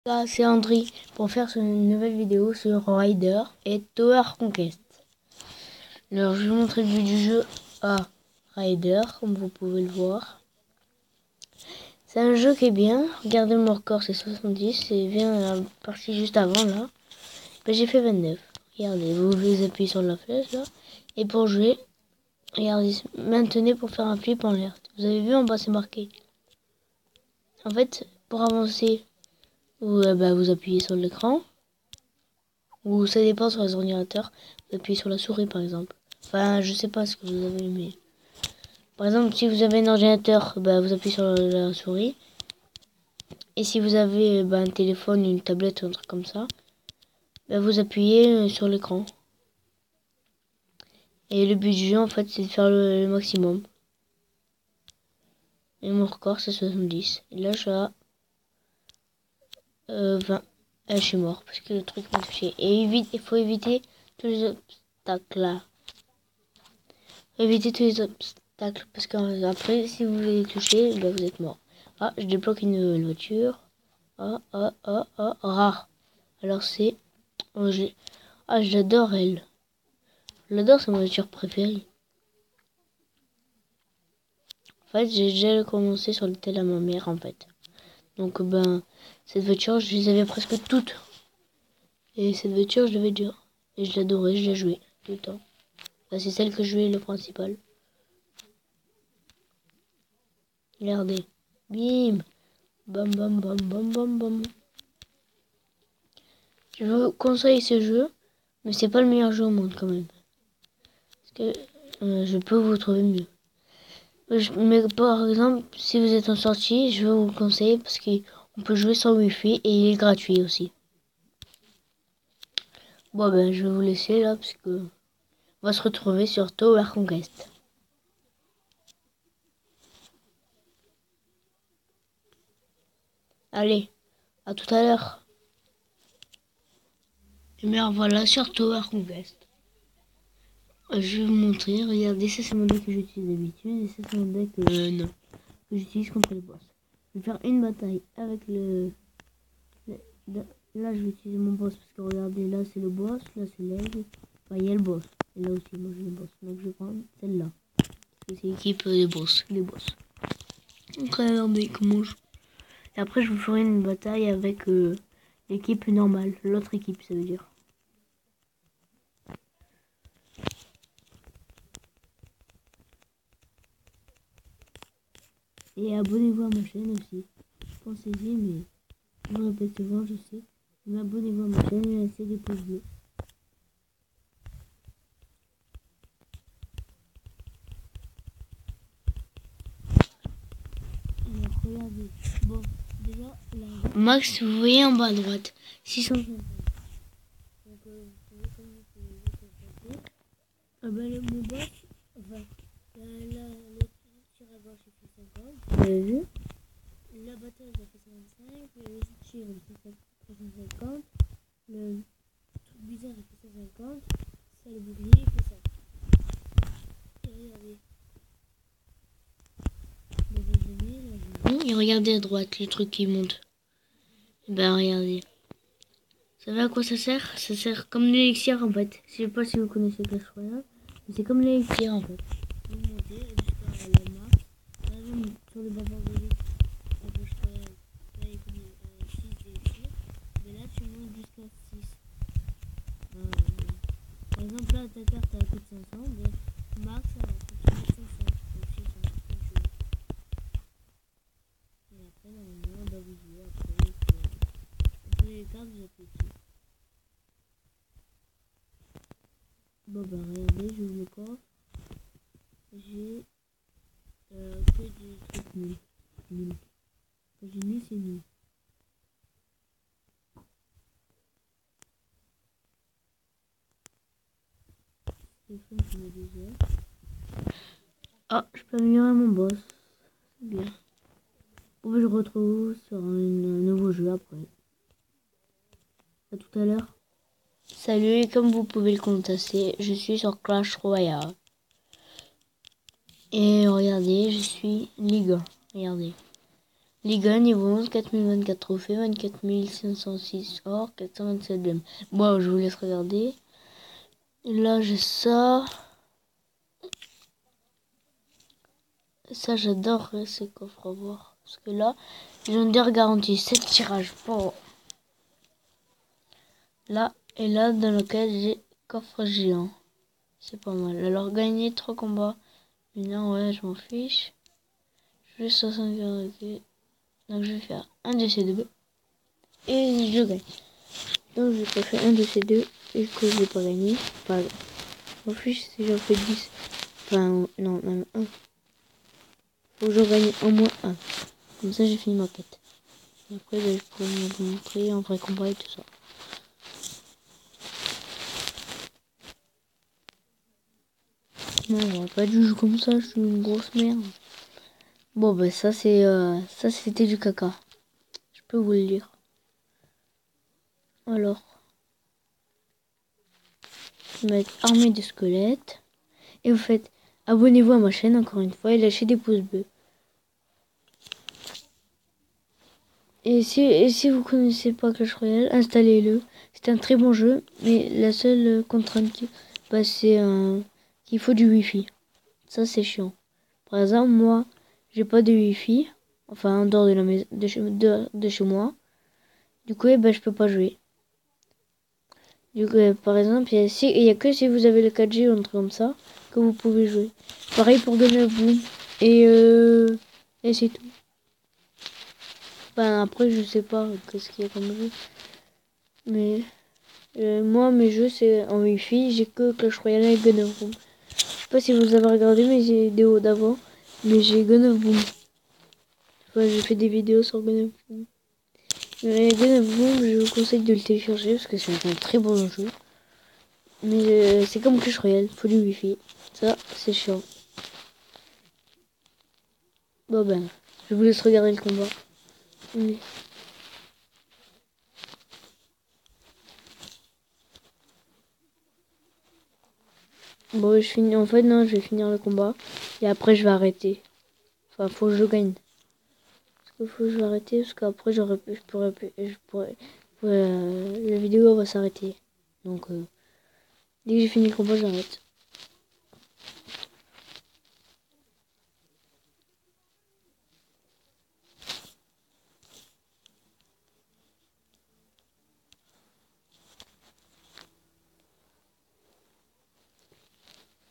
Là, c'est Andri pour faire une nouvelle vidéo sur Rider et Tower Conquest. Alors, je vais vous montrer le but du jeu à Rider, comme vous pouvez le voir. C'est un jeu qui est bien. Regardez mon record, c'est 70. C'est bien la partie juste avant, là. Ben, j'ai fait 29. Regardez, vous appuyez sur la flèche, là. Et pour jouer, regardez, maintenez pour faire un flip en l'air. Vous avez vu en bas, c'est marqué. En fait, pour avancer, vous appuyez sur l'écran. Ou ça dépend sur les ordinateurs. Vous appuyez sur la souris par exemple. Enfin, je sais pas ce que vous avez, mais... Par exemple, si vous avez un ordinateur, vous appuyez sur la souris. Et si vous avez un téléphone, une tablette ou un truc comme ça, vous appuyez sur l'écran. Et le but du jeu, en fait, c'est de faire le maximum. Et mon record, c'est 70. Et là, je suis à 20. Et je suis mort parce que le truc m'a touché. Et il faut éviter tous les obstacles là. Évitez tous les obstacles parce qu'après, si vous les touchez, vous êtes mort. Ah, je débloque une nouvelle voiture. Rare. Alors c'est... j'adore elle. J'adore, c'est ma voiture préférée. En fait, j'ai déjà commencé sur le tel à ma mère, en fait. Donc, cette voiture, je les avais presque toutes. Et cette voiture, je l'avais déjà. Et je l'adorais, je la jouais tout le temps. C'est celle que je jouais le principal. Regardez. Bim. Bam, bam, bam, bam, bam, bam. Je vous conseille ce jeu, mais c'est pas le meilleur jeu au monde quand même. Parce que je peux vous trouver mieux. Mais par exemple, si vous êtes en sortie, je vais vous le conseiller parce qu'on peut jouer sans wifi et il est gratuit aussi. Bon je vais vous laisser là parce que on va se retrouver sur Tower Conquest. Allez, à tout à l'heure. Et bien voilà sur Tower Conquest. Je vais vous montrer, regardez, ça c'est mon deck que j'utilise d'habitude et ça c'est mon deck que j'utilise contre les boss. Je vais faire une bataille avec là je vais utiliser mon boss parce que regardez, là c'est le boss, là c'est l'aigle. Enfin il y a le boss. Et là aussi moi j'ai le boss. Donc je vais prendre celle-là. C'est l'équipe des boss. Les boss. Donc regardez comment je... Et après je vous ferai une bataille avec l'équipe normale. L'autre équipe ça veut dire. Et abonnez-vous à ma chaîne aussi. Pensez-y, mais je vous répète souvent, je sais. Mais abonnez-vous à ma chaîne et laissez des pouces bleus. Alors, regardez. Bon, déjà, là... Max, vous voyez en bas à droite. 650. Donc, vous savez comment c'est passer. Mon boss, enfin, là, le tir à gauche, il fait 50. Vous avez vu? La bataille, ça fait 55. Le tir, il fait 350. Le truc bizarre, il fait 150. Ça, le bouclier, il fait ça. Et regardez. Et regardez à droite, les trucs qui montent. Et regardez. Vous savez à quoi ça sert? Ça sert comme l'élixir en fait. Je sais pas si vous connaissez Clash Royale, mais c'est comme l'élixir en fait. Vous montez jusqu'à la map. Par exemple, sur le bavard de l'élite, à Clash Royale, là il y a 6 élixirs. Mais là tu montes jusqu'à 6. Par exemple, là ta carte a plus de 500, mais max ça va fonctionner 500. Donc 600, comme tu veux. Et après, normalement, vous jouez après. Après les cartes, vous appuyez dessus. Bon, regardez, j'ouvre le coffre. J'ai que des trucs nuls. Nuls. Quand j'ai nul, c'est nul. Téléphone qui met 2 heures. Ah, je peux améliorer mon boss. C'est bien. Bon, je retrouve sur un nouveau jeu après. À tout à l'heure. Salut, comme vous pouvez le constater, je suis sur Clash Royale. Et regardez, je suis Ligue 1. Regardez. Liga niveau 11, 4024 trophées, 24506 or, 427 gemmes. Bon, je vous laisse regarder. Là, j'ai ça. Ça, j'adore ces coffres à voir. Parce que là, ils ont déjà garanti 7 tirages pour là et là, dans lequel j'ai coffre géant. C'est pas mal. Alors, gagner 3 combats. Non, ouais, je m'en fiche. Je vais 60 vérités. Donc, je vais faire un de ces deux. Et je gagne. Donc, je peux faire un de ces deux. Et que je vais pas gagner. Enfin, je m'en fiche si j'en fais 10. Enfin, non, même 1. Faut que je gagne au moins 1. Comme ça, j'ai fini ma quête. Et après, ben, je pourrais vous montrer un vrai combat et tout ça. Non, j'aurais pas dû jouer comme ça, je suis une grosse merde. Bon, ben ça, ça c'était du caca. Je peux vous le dire. Alors, je vais mettre armée de squelettes. Et vous faites, abonnez-vous à ma chaîne encore une fois et lâchez des pouces bleus. Et si vous connaissez pas Clash Royale, installez-le. C'est un très bon jeu, mais la seule contrainte c'est qu'il faut du wifi. Ça c'est chiant. Par exemple, moi, j'ai pas de wifi, enfin en dehors de la maison, de chez moi. Du coup, je peux pas jouer. Du coup, par exemple, il y a que si vous avez le 4G ou un truc comme ça que vous pouvez jouer. Pareil pour Gun of Boom. Et c'est tout. Enfin, après, je sais pas qu'est-ce qu'il y a comme jeu. Mais moi, mes jeux, c'est en Wi-Fi. J'ai que Clash Royale et Gun of Boom. Je sais pas si vous avez regardé mes vidéos d'avant, mais j'ai Gun of Boom. Enfin, j'ai fait des vidéos sur Gun of Boom. Mais Gun of Boom, je vous conseille de le télécharger parce que c'est un très bon jeu. Mais c'est comme Clash Royale, faut du Wi-Fi. Ça, c'est chiant. Bon ben, je vous laisse regarder le combat. Oui. Bon, je finis. En fait, non, je vais finir le combat. Et après, je vais arrêter. Enfin, faut que je gagne. Parce qu'il faut que je vais arrêter. Parce qu'après, je pourrais, la vidéo va s'arrêter. Donc, dès que j'ai fini le combat, j'arrête.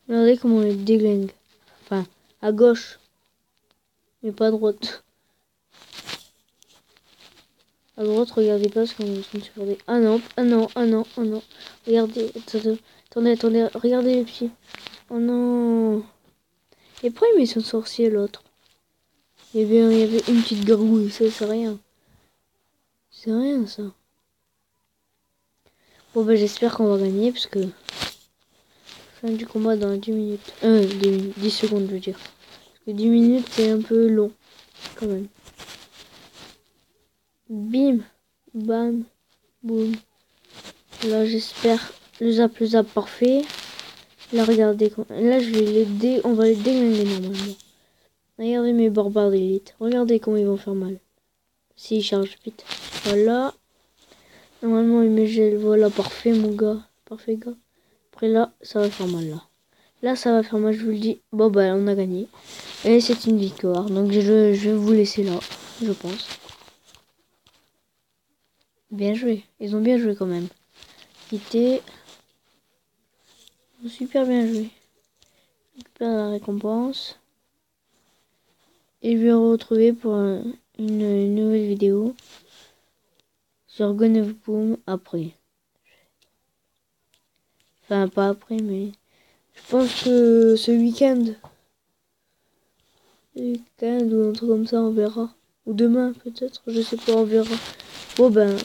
Regardez comment on les déglingue. Enfin, à gauche. Mais pas à droite. À droite, regardez pas parce qu'on est sur des... Ah non, ah non, ah non, ah non. Regardez, attendez, regardez les pieds. Oh non. Et pourquoi il met son sorcier l'autre? Il y avait une petite gargouille, ça c'est rien. C'est rien ça. Bon bah j'espère qu'on va gagner parce que... Fin du combat dans 10 minutes. 10 secondes je veux dire. Parce que 10 minutes c'est un peu long. Quand même. Bim. Bam. Boum. Là j'espère le zap parfait. Là regardez. Là je vais on va les déglinguer normalement. Regardez mes barbares d'élite. Regardez comment ils vont faire mal. S'ils chargent vite. Voilà. Normalement il me gèle. Voilà, parfait mon gars. Parfait gars. Après là, ça va faire mal là. Là ça va faire mal, je vous le dis. Bon bah on a gagné. Et c'est une victoire. Donc je vais vous laisser là, je pense. Bien joué. Ils ont bien joué quand même. Quitter. Super bien joué. Récupère la récompense. Et je vais retrouver pour une nouvelle vidéo sur Gun of Boom après. Enfin, pas après, mais je pense que ce week-end. Ou un truc comme ça, on verra. Ou demain, peut-être, je sais pas, on verra. Bon, ben,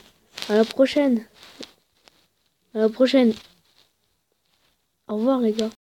à la prochaine. À la prochaine. Au revoir, les gars.